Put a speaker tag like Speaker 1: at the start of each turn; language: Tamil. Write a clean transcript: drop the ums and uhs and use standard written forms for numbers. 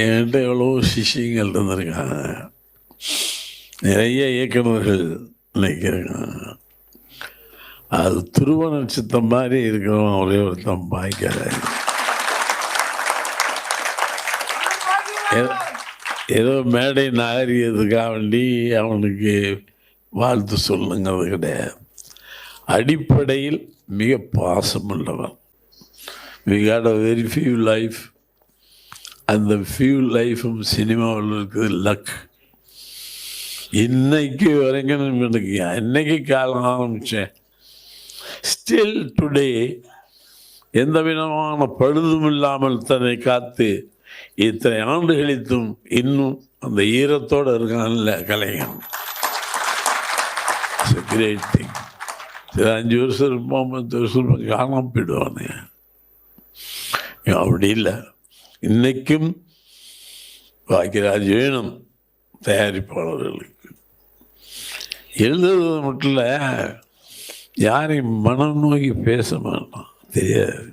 Speaker 1: என்கிட்ட எவ்வளோ சிஷியங்கள் இருந்திருக்காங்க, நிறைய இயக்குநர்கள் நினைக்கிறாங்க. அது துருவ நட்சத்திரம் மாதிரி இருக்கிறவன் ஒரே ஒருத்தன் பாய்க்காத. ஏதோ மேடை நாகரிகத்துக்காக வேண்டி அவனுக்கு வாழ்த்து சொல்லுங்கிறது கிடையாது. அடிப்படையில் மிக பாசமுள்ளவன். we got a very few life. அந்த ஃபியூ லைஃபும் சினிமாவில் இருக்குது லக். இன்னைக்கு வரைக்கும் எனக்கு இன்னைக்கு காலம் ஆரம்பித்தேன், ஸ்டில் டுடே எந்த விதமான பழுதும் இல்லாமல் தன்னை காத்து இத்தனை ஆண்டு கழித்தும் இன்னும் அந்த ஈரத்தோடு இருக்கான்ல கலைஞன். It's a great thing. 5 வருஷம் இருப்போம், 10 வருஷம் காணாமல் போயிடுவானே. அப்படி இல்லை, இன்றைக்கும் பாக்கியராஜ் வேணும் தயாரிப்பாளர்களுக்கு. எழுதுறது மட்டும் இல்லை, யாரையும் மனம் நோக்கி பேச மாட்டான், தெரியாது.